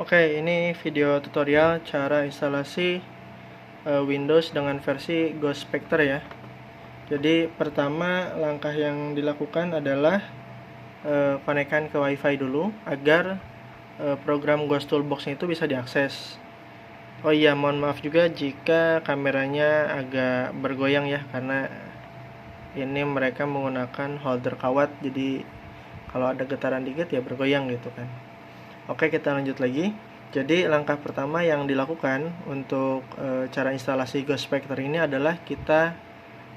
Oke, ini video tutorial cara instalasi Windows dengan versi Ghost Spectre ya. Jadi pertama langkah yang dilakukan adalah konekkan ke WiFi dulu agar program Ghost Toolbox itu bisa diakses. Oh iya, mohon maaf juga jika kameranya agak bergoyang ya, karena ini mereka menggunakan holder kawat, jadi kalau ada getaran dikit ya bergoyang gitu kan. Oke, kita lanjut lagi. Jadi langkah pertama yang dilakukan untuk cara instalasi Ghost Spectre ini adalah kita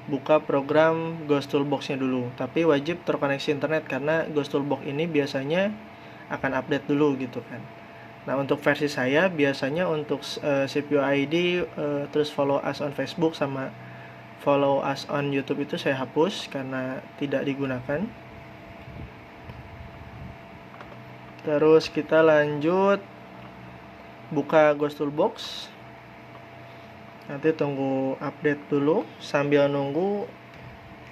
buka program Ghost Toolbox-nya dulu. Tapi wajib terkoneksi internet karena Ghost Toolbox ini biasanya akan update dulu gitu kan. Nah, untuk versi saya biasanya untuk CPU ID terus follow us on Facebook sama follow us on YouTube itu saya hapus karena tidak digunakan. Terus kita lanjut buka Ghost Toolbox. Nanti tunggu update dulu. Sambil nunggu,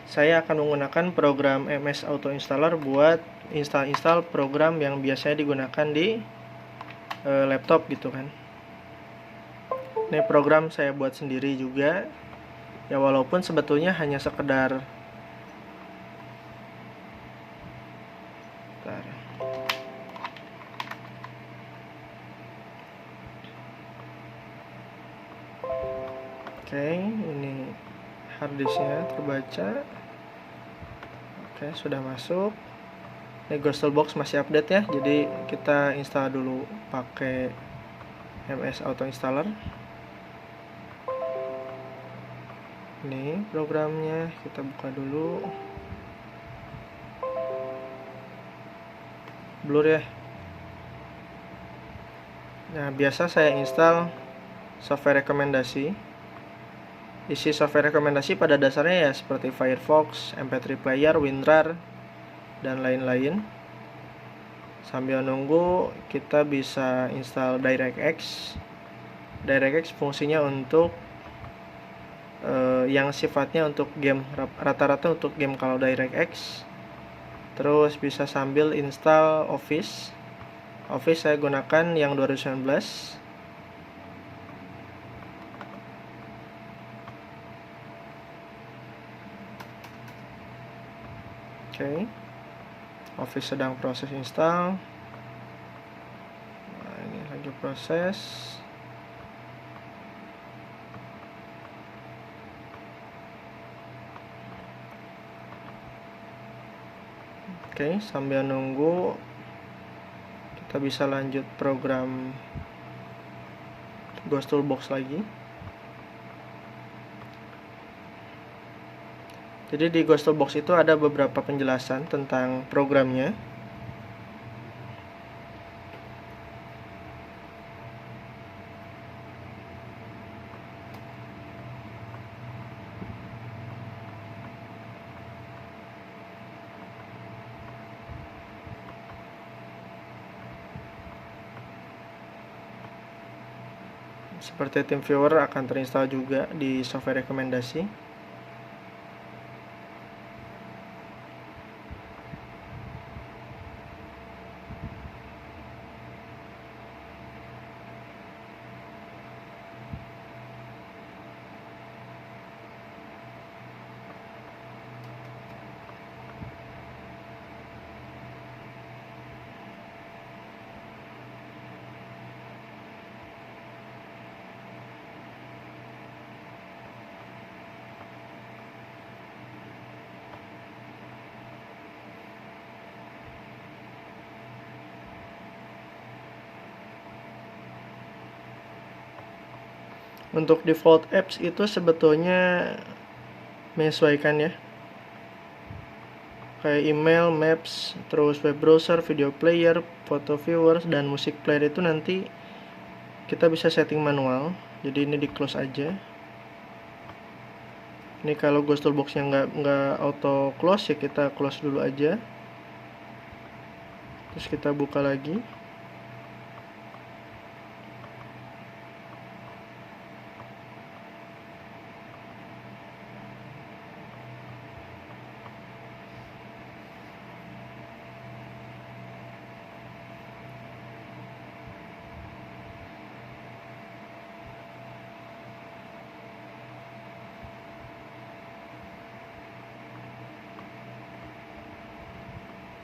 saya akan menggunakan program MS Auto Installer buat install program yang biasanya digunakan di laptop gitu kan. Ini program saya buat sendiri juga. Ya walaupun sebetulnya hanya sekedar Oke, ini harddisknya terbaca. Oke, sudah masuk. Ini Ghost Toolbox masih update ya, jadi kita install dulu pakai MS Auto Installer. Ini programnya, kita buka dulu. Blur ya. Nah, biasa saya install software rekomendasi. Isi software rekomendasi pada dasarnya ya seperti Firefox, MP3 Player, WinRAR, dan lain-lain. Sambil nunggu, kita bisa install DirectX. DirectX fungsinya untuk yang sifatnya untuk game, rata-rata untuk game kalau DirectX. Terus bisa sambil install Office. Office saya gunakan yang 2019. Oke. Office sedang proses install. Nah, ini lagi proses. Oke, sambil nunggu kita bisa lanjut program Ghost Toolbox lagi. Jadi di Ghost Toolbox itu ada beberapa penjelasan tentang programnya. Seperti TeamViewer akan terinstall juga di software rekomendasi. Untuk default apps itu sebetulnya menyesuaikan ya. Kayak email, maps, terus web browser, video player, photo viewers, dan music player itu nanti kita bisa setting manual. Jadi ini di close aja. Ini kalau Ghost Toolbox-nya nggak auto close ya kita close dulu aja. Terus kita buka lagi.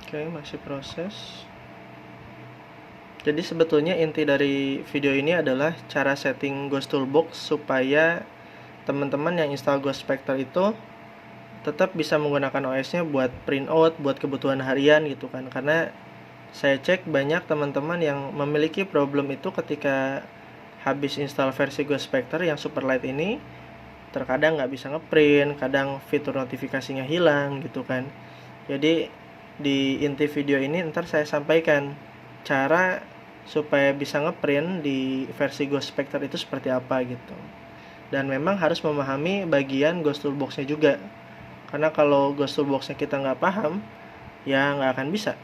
Oke, masih proses. Jadi sebetulnya inti dari video ini adalah cara setting Ghost Toolbox supaya teman-teman yang install Ghost Spectre itu tetap bisa menggunakan OS-nya buat printout, buat kebutuhan harian gitu kan. Karena saya cek banyak teman-teman yang memiliki problem itu ketika habis install versi Ghost Spectre yang Superlight ini, terkadang nggak bisa ngeprint, kadang fitur notifikasinya hilang gitu kan. Jadi di inti video ini ntar saya sampaikan cara supaya bisa ngeprint di versi Ghost Spectre itu seperti apa gitu. Dan memang harus memahami bagian Ghost Toolbox-nya juga. Karena kalau Ghost Toolbox-nya kita nggak paham, ya nggak akan bisa.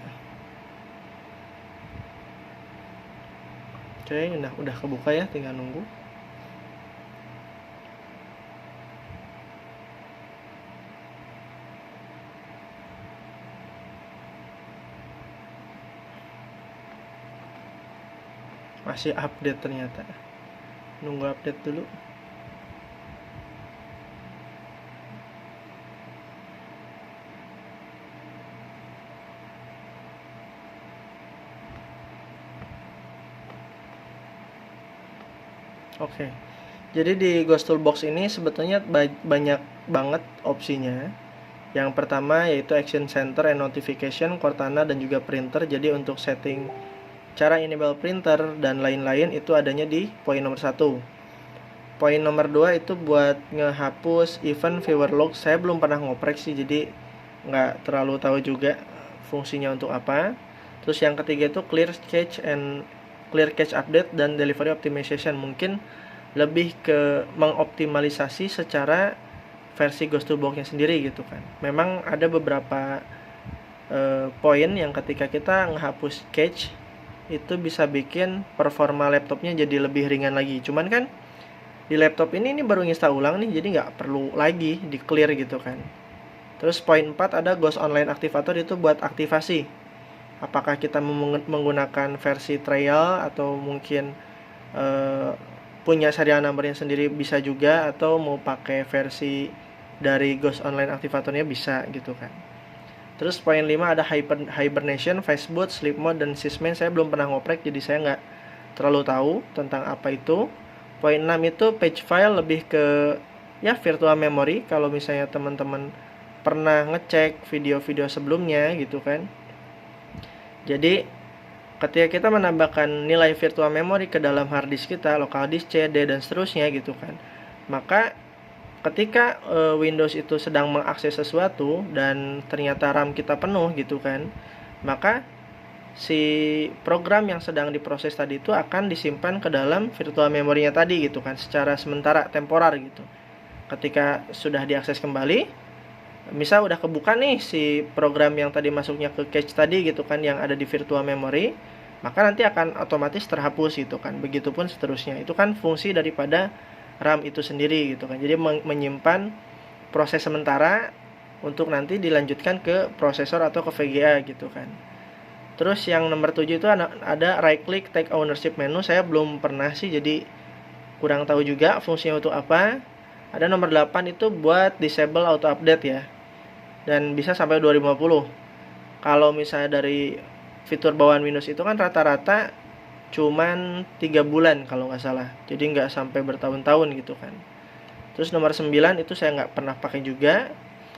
Oke, udah kebuka ya, tinggal nunggu. Masih update ternyata. Nunggu update dulu. Oke. Jadi di Ghost Toolbox ini sebetulnya banyak banget opsinya. Yang pertama yaitu Action Center and Notification, Cortana dan juga Printer. Jadi untuk setting cara enable printer dan lain-lain itu adanya di poin nomor 1. Poin nomor 2 itu buat ngehapus event viewer log. Saya belum pernah ngoprek sih, jadi nggak terlalu tahu juga fungsinya untuk apa. Terus yang ketiga itu clear cache update dan delivery optimization. Mungkin lebih ke mengoptimalisasi secara versi Ghost Toolbox-nya sendiri gitu kan. Memang ada beberapa poin yang ketika kita ngehapus cache itu bisa bikin performa laptopnya jadi lebih ringan lagi. Cuman kan di laptop ini baru install ulang nih, jadi nggak perlu lagi di clear gitu kan. Terus poin 4 ada Ghost Online Activator, itu buat aktivasi. Apakah kita menggunakan versi trial atau mungkin punya serial numbernya sendiri bisa juga, atau mau pakai versi dari Ghost Online Activatornya bisa gitu kan. Terus poin 5 ada hibernation, fastboot, sleep mode, dan sysmain. Saya belum pernah ngoprek, jadi saya nggak terlalu tahu tentang apa itu. Poin 6 itu page file, lebih ke ya virtual memory. Kalau misalnya teman-teman pernah ngecek video-video sebelumnya gitu kan. Jadi ketika kita menambahkan nilai virtual memory ke dalam hard disk kita, local disk, CD, dan seterusnya gitu kan, maka ketika Windows itu sedang mengakses sesuatu dan ternyata RAM kita penuh gitu kan, maka si program yang sedang diproses tadi itu akan disimpan ke dalam virtual memory-nya tadi gitu kan, secara sementara, temporer gitu. Ketika sudah diakses kembali, misal udah kebuka nih si program yang tadi masuknya ke cache tadi gitu kan, yang ada di virtual memory, maka nanti akan otomatis terhapus gitu kan. Begitupun seterusnya. Itu kan fungsi daripada RAM itu sendiri gitu kan. Jadi menyimpan proses sementara untuk nanti dilanjutkan ke prosesor atau ke VGA gitu kan. Terus yang nomor 7 itu ada right click take ownership menu. Saya belum pernah sih, jadi kurang tahu juga fungsinya untuk apa. Ada nomor 8 itu buat disable auto update ya, dan bisa sampai 2050. Kalau misalnya dari fitur bawaan Windows itu kan rata-rata cuman 3 bulan kalau nggak salah, jadi nggak sampai bertahun-tahun gitu kan. Terus nomor 9 itu saya nggak pernah pakai juga,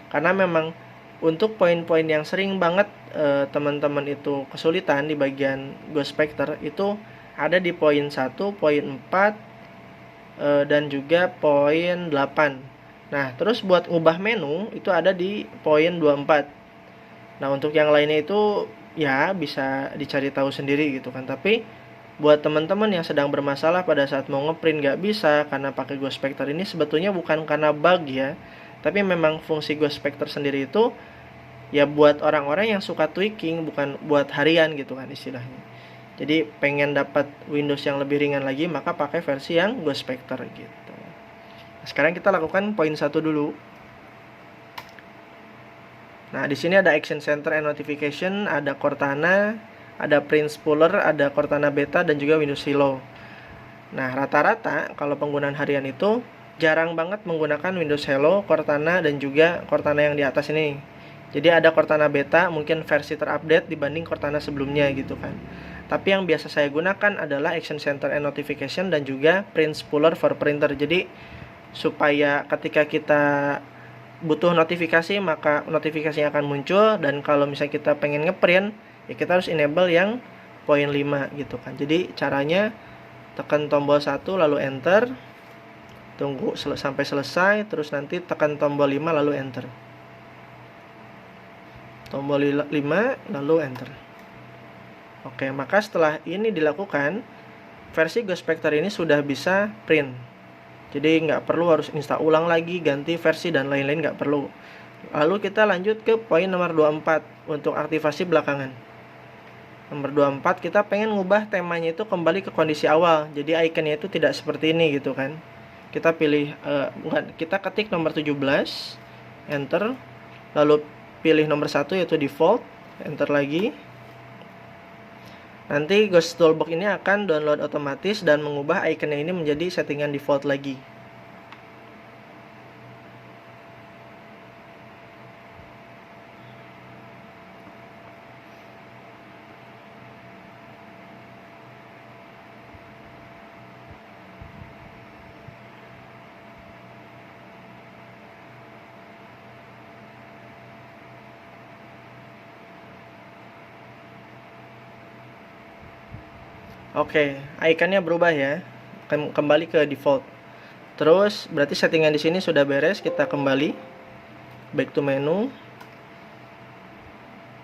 karena memang untuk poin-poin yang sering banget teman-teman itu kesulitan di bagian Ghost Spectre itu ada di poin 1, poin 4, dan juga poin 8. Nah, terus buat ngubah menu itu ada di poin 24. Nah, untuk yang lainnya itu ya bisa dicari tahu sendiri gitu kan. Tapi buat teman-teman yang sedang bermasalah pada saat mau ngeprint nggak bisa karena pakai Ghost Spectre ini, sebetulnya bukan karena bug ya, tapi memang fungsi Ghost Spectre sendiri itu ya buat orang-orang yang suka tweaking, bukan buat harian gitu kan istilahnya. Jadi pengen dapat Windows yang lebih ringan lagi, maka pakai versi yang Ghost Spectre gitu. Sekarang kita lakukan poin 1 dulu. Nah, di sini ada Action Center and Notification, ada Cortana, ada Print Spooler, ada Cortana Beta, dan juga Windows Hello. Nah, rata-rata kalau penggunaan harian itu jarang banget menggunakan Windows Hello, Cortana, dan juga Cortana yang di atas ini. Jadi ada Cortana beta mungkin versi terupdate dibanding Cortana sebelumnya gitu kan. Tapi yang biasa saya gunakan adalah Action Center and Notification dan juga Print Spooler for Printer. Jadi supaya ketika kita butuh notifikasi maka notifikasinya akan muncul, dan kalau misalnya kita pengen ngeprint ya kita harus enable yang poin 5 gitu kan. Jadi caranya tekan tombol 1 lalu enter, tunggu sampai selesai, terus nanti tekan tombol 5 lalu enter, tombol 5 lalu enter. Oke, maka setelah ini dilakukan, versi Ghost-Spectre ini sudah bisa print. Jadi nggak perlu harus install ulang lagi, ganti versi dan lain-lain, nggak perlu. Lalu kita lanjut ke poin nomor 24 untuk aktivasi belakangan. Nomor 24 kita pengen ngubah temanya itu kembali ke kondisi awal. Jadi ikonnya itu tidak seperti ini gitu kan. Kita pilih kita ketik nomor 17, enter, lalu pilih nomor 1 yaitu default, enter lagi. Nanti Ghost Toolbox ini akan download otomatis dan mengubah ikonnya ini menjadi settingan default lagi. Oke, ikonnya berubah ya. Kembali ke default. Terus berarti settingan di sini sudah beres, kita kembali back to menu.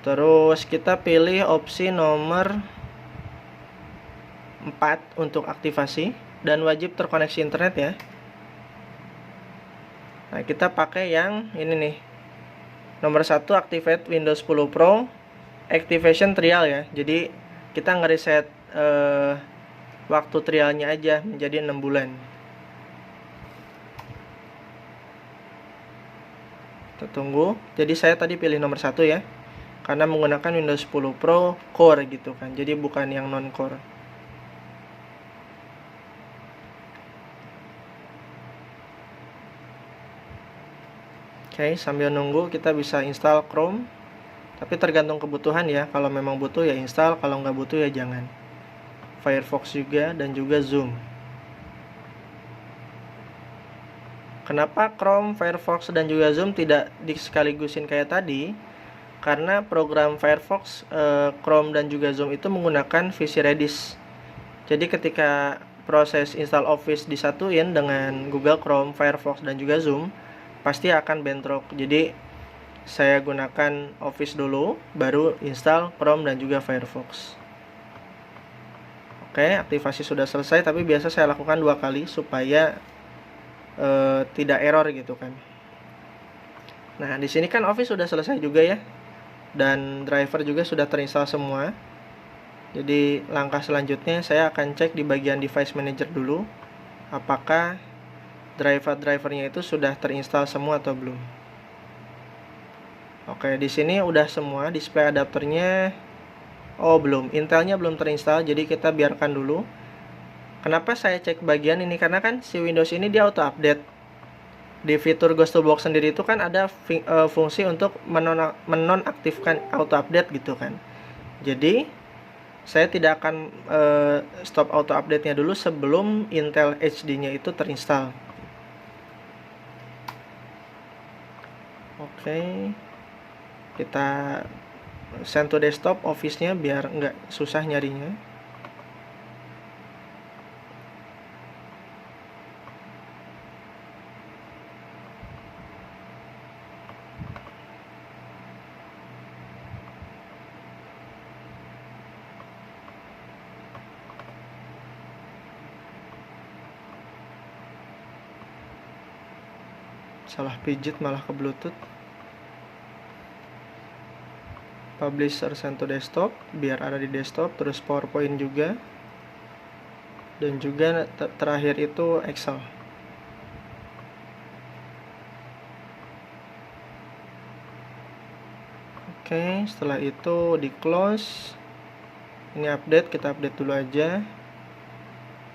Terus kita pilih opsi nomor 4 untuk aktivasi dan wajib terkoneksi internet ya. Nah, kita pakai yang ini nih. Nomor 1 activate Windows 10 Pro activation trial ya. Jadi kita ngereset waktu trialnya aja menjadi 6 bulan. Kita tunggu. Jadi saya tadi pilih nomor 1 ya, karena menggunakan Windows 10 Pro Core gitu kan, jadi bukan yang non core. Oke, sambil nunggu kita bisa install Chrome, tapi tergantung kebutuhan ya. Kalau memang butuh ya install, kalau nggak butuh ya jangan. Firefox juga dan juga Zoom. Kenapa Chrome, Firefox dan juga Zoom tidak disekaligusin kayak tadi? Karena program Firefox, Chrome dan juga Zoom itu menggunakan VC Redis. Jadi ketika proses install Office disatuin dengan Google Chrome, Firefox dan juga Zoom, pasti akan bentrok. Jadi saya gunakan Office dulu, baru install Chrome dan juga Firefox. Oke, aktivasi sudah selesai, tapi biasa saya lakukan 2 kali supaya tidak error gitu kan. Nah, di sini kan Office sudah selesai juga ya, dan driver juga sudah terinstall semua. Jadi langkah selanjutnya saya akan cek di bagian Device Manager dulu, apakah driver-drivernya itu sudah terinstall semua atau belum. Oke, di sini udah semua, display adapternya. Oh belum, Intelnya belum terinstall, jadi kita biarkan dulu. Kenapa saya cek bagian ini? Karena kan si Windows ini dia auto update. Di fitur Ghost Toolbox sendiri itu kan ada fungsi untuk menonaktifkan auto update gitu kan. Jadi saya tidak akan stop auto update-nya dulu sebelum Intel HD-nya itu terinstall. Oke, kita send to desktop Office-nya biar nggak susah nyarinya. Salah pijit malah ke Bluetooth. Publisher send to desktop biar ada di desktop, terus PowerPoint juga, dan juga terakhir itu Excel. Oke, setelah itu di close. Ini update, kita update dulu aja.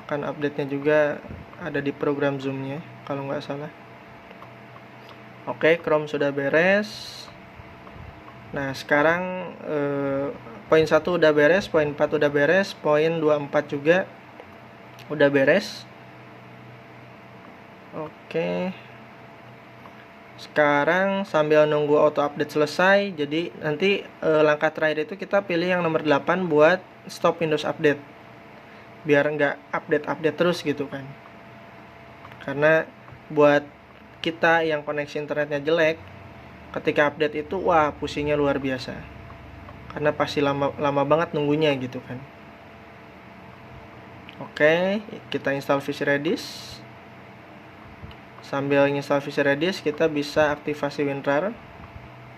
Kan update-nya juga ada di program Zoom-nya kalau nggak salah. Oke, Chrome sudah beres. Nah, sekarang poin 1 udah beres, poin 4 udah beres, poin 24 juga udah beres. Oke. Sekarang sambil nunggu auto update selesai, jadi nanti langkah terakhir itu kita pilih yang nomor 8 buat stop Windows Update. Biar nggak update-update terus gitu kan. Karena buat kita yang koneksi internetnya jelek, ketika update itu wah pusingnya luar biasa. Karena pasti lama banget nunggunya gitu kan. Oke, kita install VC Redis. Sambil install VC Redis, kita bisa aktivasi WinRAR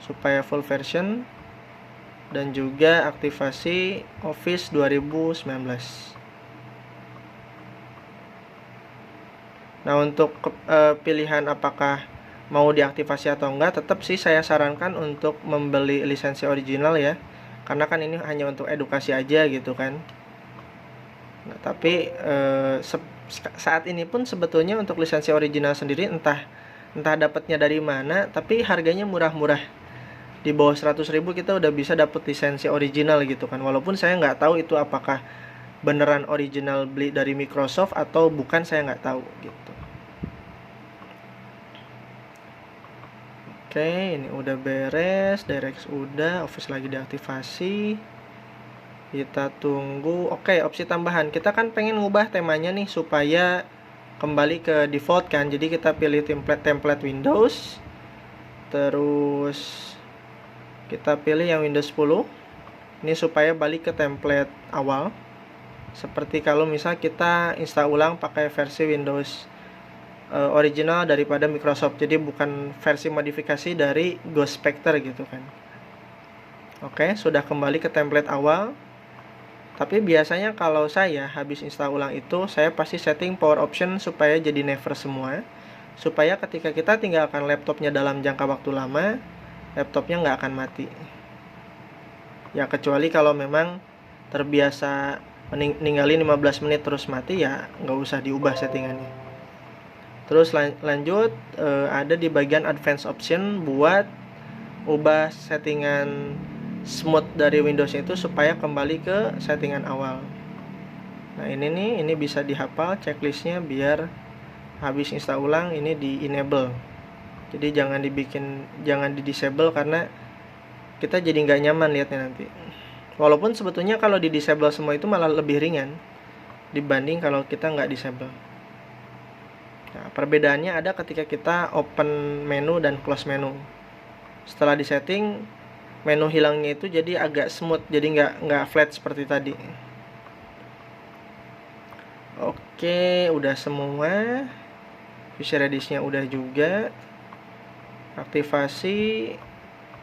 supaya full version dan juga aktivasi Office 2019. Nah, untuk pilihan apakah mau diaktifasi atau enggak, tetap sih saya sarankan untuk membeli lisensi original ya. Karena kan ini hanya untuk edukasi aja gitu kan. Nah, tapi saat ini pun sebetulnya untuk lisensi original sendiri entah dapatnya dari mana, tapi harganya murah-murah. Di bawah 100.000 kita udah bisa dapat lisensi original gitu kan. Walaupun saya nggak tahu itu apakah beneran original beli dari Microsoft atau bukan, saya nggak tahu gitu. Oke, ini udah beres, DirectX udah, Office lagi diaktifasi. Kita tunggu. Oke, opsi tambahan. Kita kan pengen ngubah temanya nih supaya kembali ke default kan. Jadi kita pilih template Windows. Terus kita pilih yang Windows 10. Ini supaya balik ke template awal. Seperti kalau misal kita install ulang pakai versi Windows original daripada Microsoft. Jadi bukan versi modifikasi dari Ghost Spectre gitu kan. Oke, sudah kembali ke template awal. Tapi biasanya kalau saya habis install ulang itu, saya pasti setting power option supaya jadi never semua. Supaya ketika kita tinggalkan laptopnya dalam jangka waktu lama, laptopnya nggak akan mati. Ya kecuali kalau memang terbiasa ninggalin 15 menit terus mati, ya nggak usah diubah settingannya. Terus lanjut, ada di bagian advanced option buat ubah settingan smooth dari Windows itu supaya kembali ke settingan awal. Nah ini bisa dihafal checklistnya biar habis install ulang ini di enable. Jadi jangan di disable karena kita jadi nggak nyaman lihatnya nanti. Walaupun sebetulnya kalau di disable semua itu malah lebih ringan dibanding kalau kita nggak disable. Nah, perbedaannya ada ketika kita open menu dan close menu. Setelah disetting, menu hilangnya itu jadi agak smooth, jadi nggak flat seperti tadi. Oke, udah semua. VC Redis-nya udah juga. Aktivasi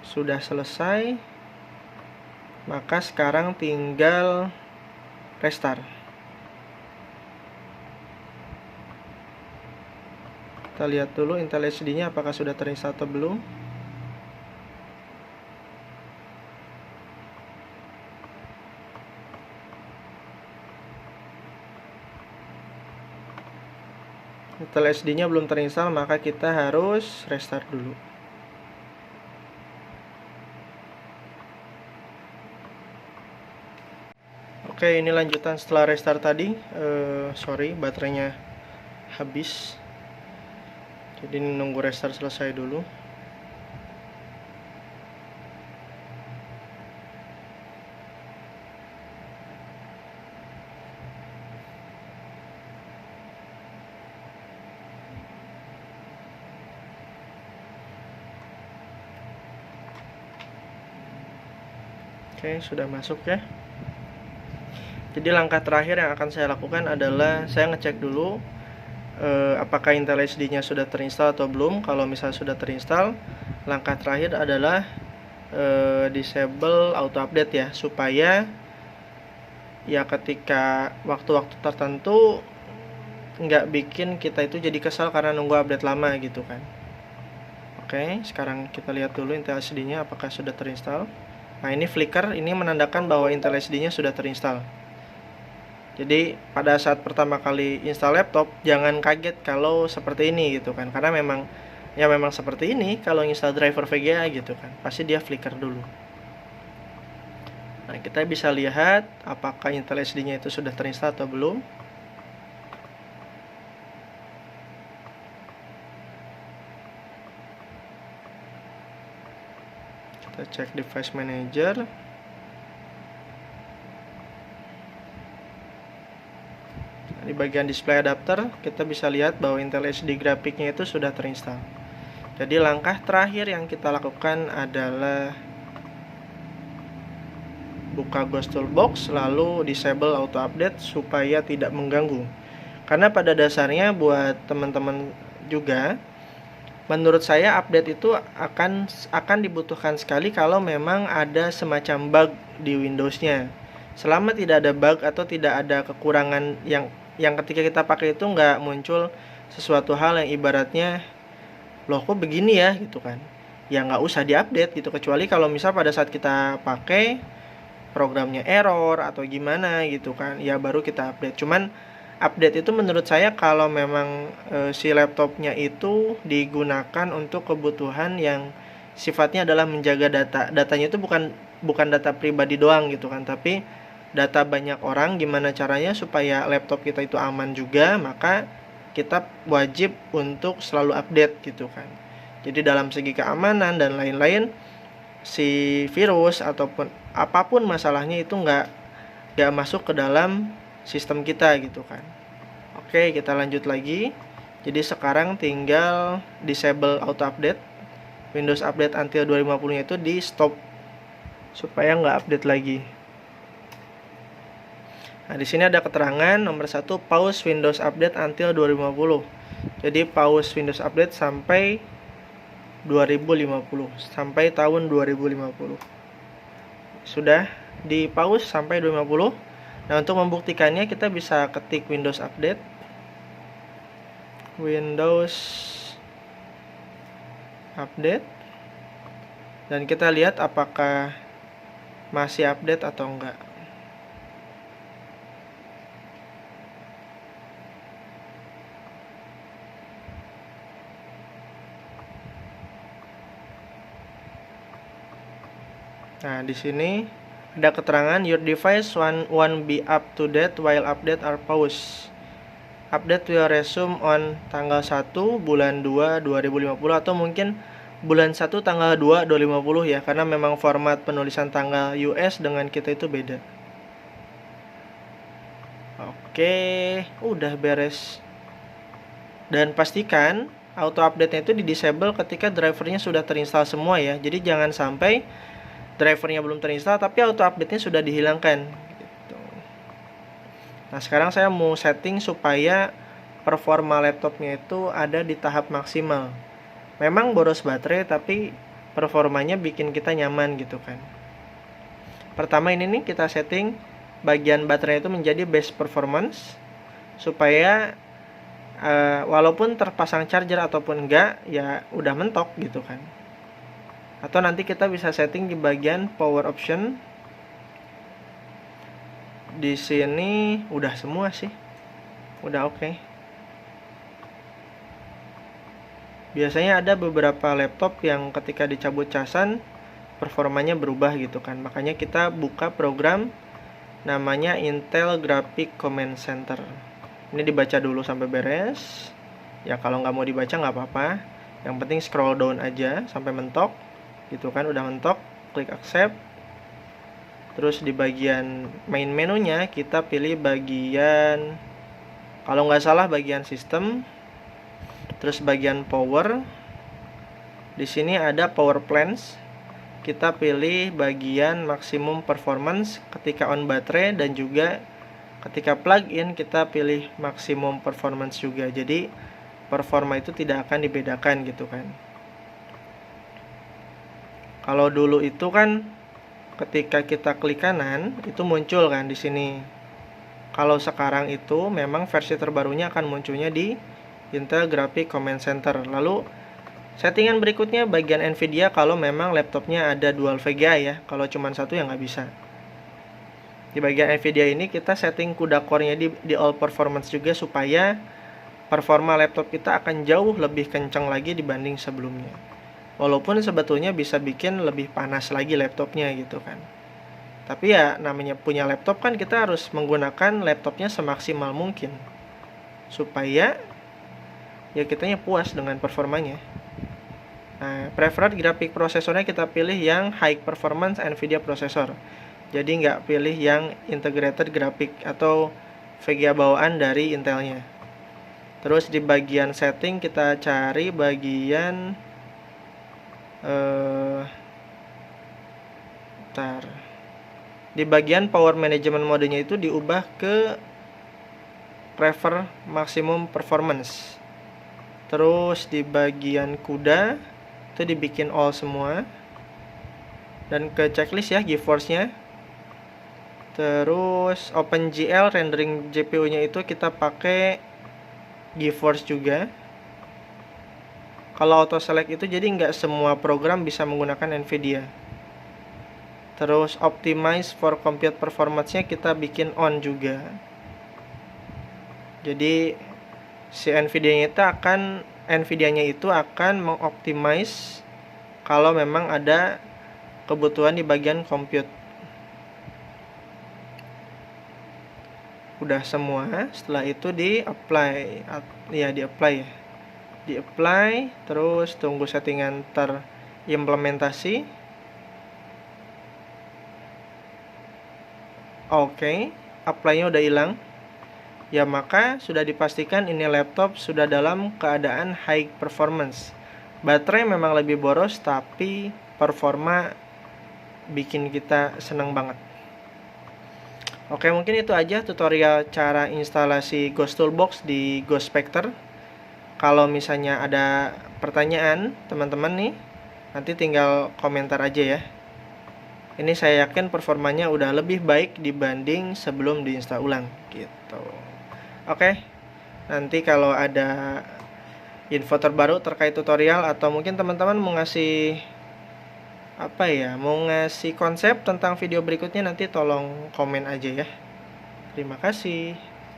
sudah selesai. Maka sekarang tinggal restart. Kita lihat dulu Intel HD-nya apakah sudah terinstall atau belum. Intel HD-nya belum terinstall, maka kita harus restart dulu. Oke, ini lanjutan setelah restart tadi. Sorry, baterainya habis. Jadi nunggu restart selesai dulu. Oke, sudah masuk ya. Jadi langkah terakhir yang akan saya lakukan adalah saya ngecek dulu apakah Intel HD-nya sudah terinstall atau belum. Kalau misalnya sudah terinstall, langkah terakhir adalah disable auto update ya, supaya ya ketika waktu-waktu tertentu nggak bikin kita itu jadi kesal karena nunggu update lama gitu kan. Oke, sekarang kita lihat dulu Intel HD-nya apakah sudah terinstall. Nah, ini flicker, ini menandakan bahwa Intel HD-nya sudah terinstall. Jadi pada saat pertama kali install laptop, jangan kaget kalau seperti ini gitu kan, karena memang ya memang seperti ini. Kalau install driver VGA gitu kan, pasti dia flicker dulu. Nah, kita bisa lihat apakah Intel SD-nya itu sudah terinstall atau belum. Kita cek device manager. Di bagian display adapter, kita bisa lihat bahwa Intel HD grafiknya itu sudah terinstall. Jadi langkah terakhir yang kita lakukan adalah buka Ghost Toolbox, lalu disable auto update supaya tidak mengganggu. Karena pada dasarnya buat teman-teman juga, menurut saya update itu akan dibutuhkan sekali kalau memang ada semacam bug di Windows-nya. Selama tidak ada bug atau tidak ada kekurangan yang ketika kita pakai itu nggak muncul sesuatu hal yang ibaratnya loh kok begini ya gitu kan, ya nggak usah diupdate gitu. Kecuali kalau misal pada saat kita pakai programnya error atau gimana gitu kan, ya baru kita update. Cuman update itu menurut saya kalau memang si laptopnya itu digunakan untuk kebutuhan yang sifatnya adalah menjaga datanya itu bukan data pribadi doang gitu kan, tapi data banyak orang. Gimana caranya supaya laptop kita itu aman juga, maka kita wajib untuk selalu update gitu kan. Jadi dalam segi keamanan dan lain-lain, si virus ataupun apapun masalahnya itu nggak masuk ke dalam sistem kita gitu kan. Oke, kita lanjut lagi. Jadi sekarang tinggal disable auto update. Windows Update until 2050 nya itu di stop supaya nggak update lagi. Nah, di sini ada keterangan nomor 1, pause Windows Update until 2050. Jadi pause Windows Update sampai 2050, sampai tahun 2050. Sudah di pause sampai 2050. Nah, untuk membuktikannya kita bisa ketik Windows Update. Windows Update. Dan kita lihat apakah masih update atau enggak. Nah, di sini ada keterangan your device won't be up to date while update are paused. Update will resume on tanggal 1 bulan 2 2050 atau mungkin bulan 1 tanggal 2 2050 ya, karena memang format penulisan tanggal US dengan kita itu beda. Oke, udah beres. Dan pastikan auto update-nya itu di-disable ketika drivernya sudah terinstall semua ya. Jadi jangan sampai drivernya belum terinstall tapi auto update-nya sudah dihilangkan gitu. Nah, sekarang saya mau setting supaya performa laptopnya itu ada di tahap maksimal. Memang boros baterai tapi performanya bikin kita nyaman gitu kan. Pertama ini nih, kita setting bagian baterai itu menjadi best performance supaya walaupun terpasang charger ataupun enggak ya udah mentok gitu kan. Atau nanti kita bisa setting di bagian power option. Di sini udah semua sih. Udah oke. Biasanya ada beberapa laptop yang ketika dicabut casan performanya berubah gitu kan. Makanya kita buka program namanya Intel Graphic Command Center. Ini dibaca dulu sampai beres. Ya kalau nggak mau dibaca nggak apa-apa. Yang penting scroll down aja sampai mentok. Gitu kan, udah mentok, klik accept. Terus di bagian main menunya kita pilih bagian, kalau nggak salah bagian sistem. Terus bagian power. Di sini ada power plans. Kita pilih bagian maximum performance ketika on baterai, dan juga ketika plug in kita pilih maximum performance juga. Jadi performa itu tidak akan dibedakan gitu kan. Kalau dulu itu kan ketika kita klik kanan itu muncul kan di sini. Kalau sekarang itu memang versi terbarunya akan munculnya di Intel Graphic Command Center. Lalu settingan berikutnya bagian Nvidia kalau memang laptopnya ada dual VGA ya. Kalau cuma satu ya nggak bisa. Di bagian Nvidia ini kita setting CUDA core-nya di all performance juga supaya performa laptop kita akan jauh lebih kencang lagi dibanding sebelumnya. Walaupun sebetulnya bisa bikin lebih panas lagi laptopnya gitu kan. Tapi ya namanya punya laptop kan kita harus menggunakan laptopnya semaksimal mungkin supaya ya kitanya puas dengan performanya. Nah, preferred graphic prosesornya kita pilih yang high performance NVIDIA processor. Jadi nggak pilih yang integrated graphic atau VGA bawaan dari Intelnya. Terus di bagian setting kita cari bagian di bagian power management modenya itu diubah ke prefer maximum performance. Terus di bagian CUDA itu dibikin all semua. Dan ke checklist ya GeForce-nya. Terus OpenGL rendering GPU-nya itu kita pakai GeForce juga. Kalau auto select itu jadi nggak semua program bisa menggunakan NVIDIA. Terus optimize for compute performance-nya kita bikin on juga. Jadi si NVIDIA-nya itu akan mengoptimize kalau memang ada kebutuhan di bagian compute. Udah semua, setelah itu di apply terus tunggu settingan terimplementasi. Oke, apply-nya udah hilang. Ya maka sudah dipastikan ini laptop sudah dalam keadaan high performance. Baterai memang lebih boros tapi performa bikin kita seneng banget. Oke, mungkin itu aja tutorial cara instalasi Ghost Toolbox di Ghost Spectre. Kalau misalnya ada pertanyaan teman-teman nih, nanti tinggal komentar aja ya. Ini saya yakin performanya udah lebih baik dibanding sebelum diinstal ulang gitu. Oke, nanti kalau ada info terbaru terkait tutorial atau mungkin teman-teman mau ngasih konsep tentang video berikutnya, nanti tolong komen aja ya. Terima kasih.